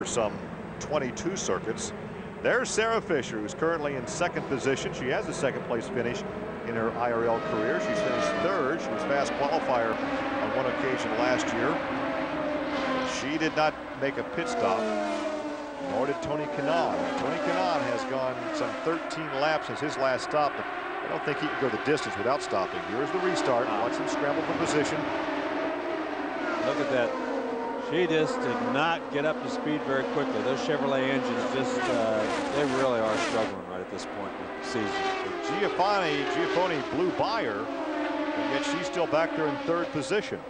some 22 circuits. There's Sarah Fisher, who's currently in second position. She has a second place finish in her IRL career. She's finished third. She was fast qualifier on one occasion last year. She did not make a pit stop, nor did Tony Kanan. Tony Kanan has gone some 13 laps since his last stop, but I don't think he can go the distance without stopping. Here's the restart. Watch him scramble for position. Look at that. She just did not get up to speed very quickly. Those Chevrolet engines just, they really are struggling right at this point in the season. Giafoni blew by her, and yet she's still back there in third position.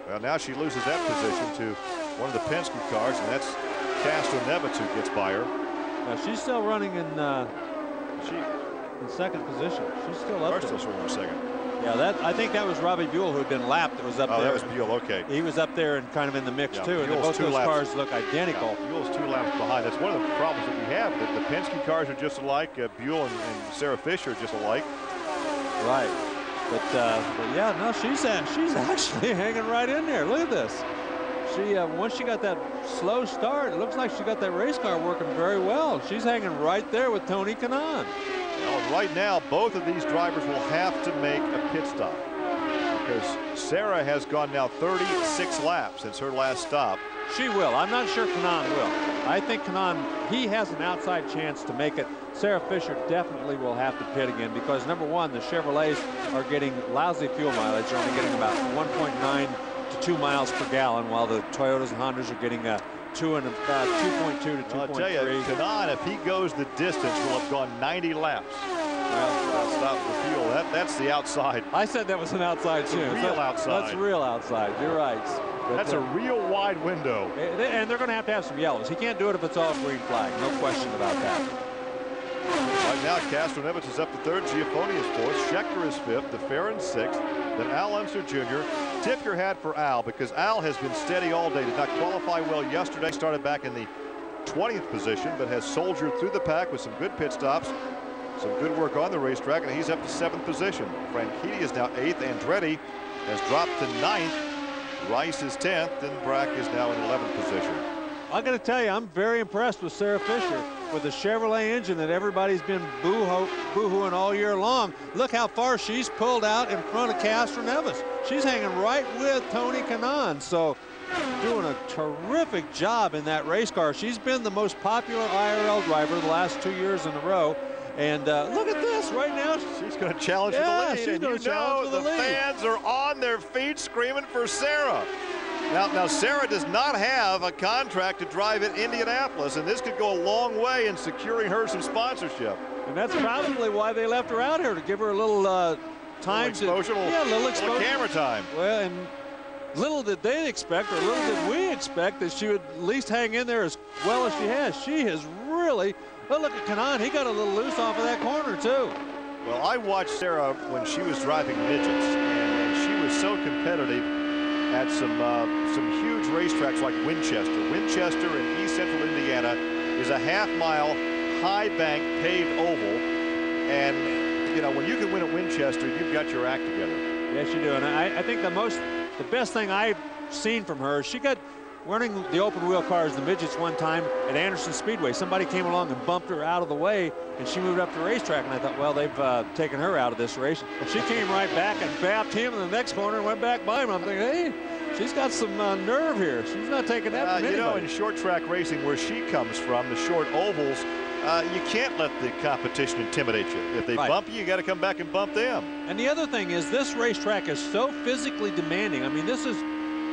Well, now she loses that position to one of the Penske cars, and that's Castro-Neves who gets by her. Now she's still running in second position. She's still up there. Still in second. Yeah, I think that was Robbie Buell who had been lapped that was up there. Oh, that was Buell, okay. He was up there and kind of in the mix, too. And both those cars look identical. Yeah, Buell's 2 laps behind. That's one of the problems that we have. That the Penske cars are just alike. Buell and Sarah Fisher are just alike. Right. But yeah, no, she's actually hanging right in there. Look at this. She once she got that slow start, it looks like she got that race car working very well. She's hanging right there with Tony Kanan. Well, right now, both of these drivers will have to make a pit stop because Sarah has gone now 36 laps since her last stop. She will. I'm not sure Kanan will. I think Kanan, he has an outside chance to make it. Sarah Fisher definitely will have to pit again because, number one, the Chevrolets are getting lousy fuel mileage. They're only getting about 1.9 to 2 miles per gallon, while the Toyotas and Hondas are getting 2.2 to 2.3. I'll tell you, Kanan, if he goes the distance, will have gone 90 laps. Well, that's not the fuel. That's the outside. I said that was an outside too. Real outside. That's real outside. You're right. But that's a real wide window. And they're going to have some yellows. He can't do it if it's all green flag. No question about that. Right now, Castro-Neves is up to third. Giafoni is fourth. Schechter is fifth. DeFerrin sixth. Then Al Unser Jr. Tip your hat for Al because Al has been steady all day. Did not qualify well yesterday. Started back in the 20th position, but has soldiered through the pack with some good pit stops. Some good work on the racetrack, and he's up to 7th position. Franchitti is now 8th. Andretti has dropped to 9th. Rice is 10th, and Brack is now in 11th position. I got to tell you, I'm very impressed with Sarah Fisher with the Chevrolet engine that everybody's been boo-hooing all year long. Look how far she's pulled out in front of Castro-Neves. She's hanging right with Tony Kanan. So doing a terrific job in that race car. She's been the most popular IRL driver the last 2 years in a row. And look at this right now. She's going to challenge for the lead. She's going to challenge for the lead. The fans are on their feet screaming for Sarah. Now Sarah does not have a contract to drive at Indianapolis, and this could go a long way in securing her some sponsorship. And that's probably why they left her out here, to give her a little time, little exposure, camera time. Well, and little did they expect, or little did we expect, that she would at least hang in there as well as she has. She has really. Well, look at Kanan. He got a little loose off of that corner, too. Well, I watched Sarah when she was driving midgets, and she was so competitive at some huge racetracks like Winchester. Winchester in East Central Indiana is a half-mile, high-bank, paved oval. And, you know, when you can win at Winchester, you've got your act together. Yes, you do. And I think the best thing I've seen from her, she got running the open wheel cars, the midgets, one time at Anderson Speedway. Somebody came along and bumped her out of the way, and she moved up to the racetrack. And I thought, well, they've taken her out of this race. And she came right back and bapped him in the next corner and went back by him. I'm thinking, hey, she's got some nerve here. She's not taking that from anybody. You know, in short track racing, where she comes from, the short ovals, you can't let the competition intimidate you. If they bump you, you got to come back and bump them. And the other thing is, this racetrack is so physically demanding. I mean, this is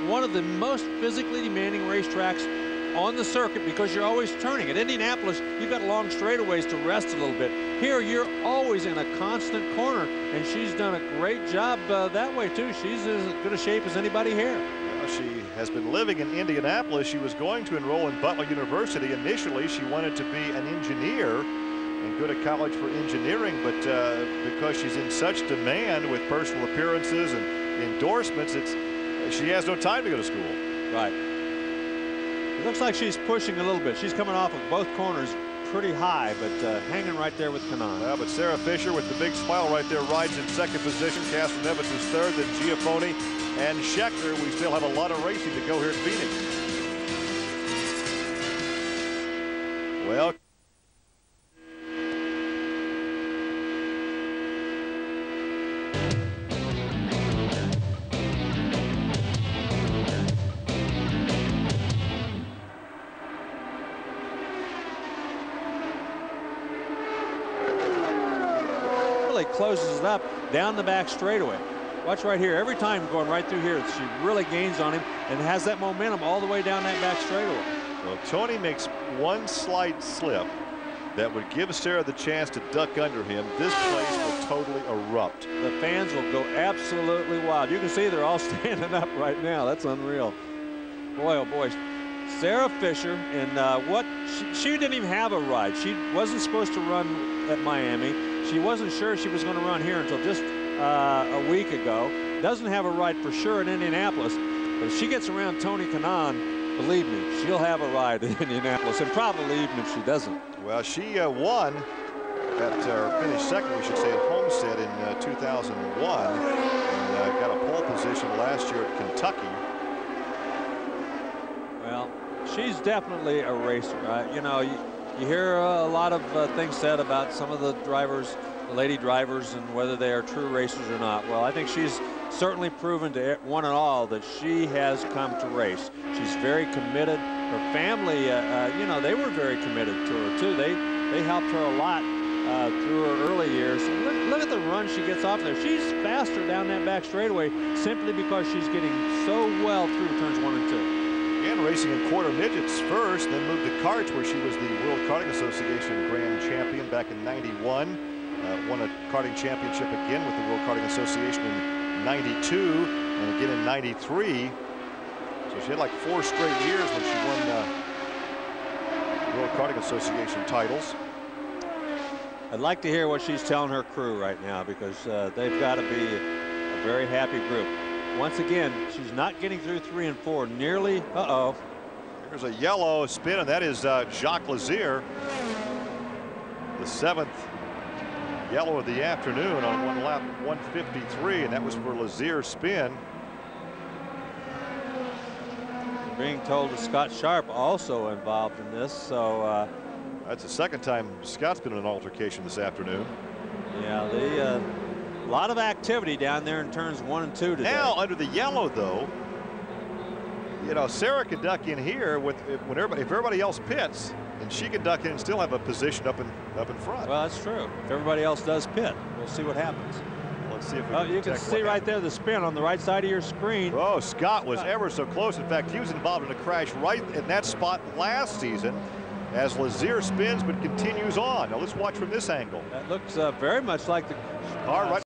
one of the most physically demanding racetracks on the circuit because you're always turning. At Indianapolis, you've got long straightaways to rest a little bit. Here, you're always in a constant corner, and she's done a great job that way, too. She's as good a shape as anybody here. Well, she has been living in Indianapolis. She was going to enroll in Butler University. Initially, she wanted to be an engineer and go to college for engineering, but because she's in such demand with personal appearances and endorsements, she has no time to go to school. Right. It looks like she's pushing a little bit. She's coming off of both corners pretty high, but hanging right there with Kanan. Well, but Sarah Fisher with the big smile right there rides in second position. Castro-Neves is third, then Giafoni and Schechter. We still have a lot of racing to go here at Phoenix. Well, closes it up down the back straightaway. Watch right here. Every time going right through here, she really gains on him and has that momentum all the way down that back straightaway. Well, Tony makes one slight slip that would give Sarah the chance to duck under him. This place will totally erupt. The fans will go absolutely wild. You can see they're all standing up right now. That's unreal. Boy, oh boy. Sarah Fisher, and what she didn't even have a ride. She wasn't supposed to run at Miami. She wasn't sure she was going to run here until just a week ago. Doesn't have a ride for sure in Indianapolis. But if she gets around Tony Kanan, believe me, she'll have a ride in Indianapolis, and probably even if she doesn't. Well, she won or finished second, we should say, at Homestead in 2001, and got a pole position last year at Kentucky. Well, she's definitely a racer. You know, you hear a lot of things said about some of the drivers, the lady drivers, and whether they are true racers or not. Well, I think she's certainly proven to one and all that she has come to race. She's very committed. Her family, you know, they were very committed to her too. They helped her a lot through her early years. Look at the run she gets off there. She's faster down that back straightaway simply because she's getting so well through turns 1 and 2. And racing in quarter midgets first, then moved to karts, where she was the World Karting Association Grand Champion back in '91. Won a karting championship again with the World Karting Association in '92 and again in '93. So she had like 4 straight years when she won World Karting Association titles. I'd like to hear what she's telling her crew right now, because they've got to be a very happy group. Once again, she's not getting through 3 and 4 nearly. Uh-oh. There's a yellow spin, and that is Jacques Lazier. The 7th yellow of the afternoon on one lap 153, and that was for Lazier's spin. Being told that Scott Sharp also involved in this, so that's the second time Scott's been in an altercation this afternoon. Yeah, a lot of activity down there in turns 1 and 2 today. Now under the yellow, though, you know, Sarah can duck in here if everybody else pits, and she can duck in and still have a position up in front. Well, that's true. If everybody else does pit, we'll see what happens. Let's see if we can you can see right there the spin on the right side of your screen. Oh, Scott was ever so close. In fact, he was involved in a crash right in that spot last season, as Lazier spins but continues on. Now let's watch from this angle. That looks very much like the car right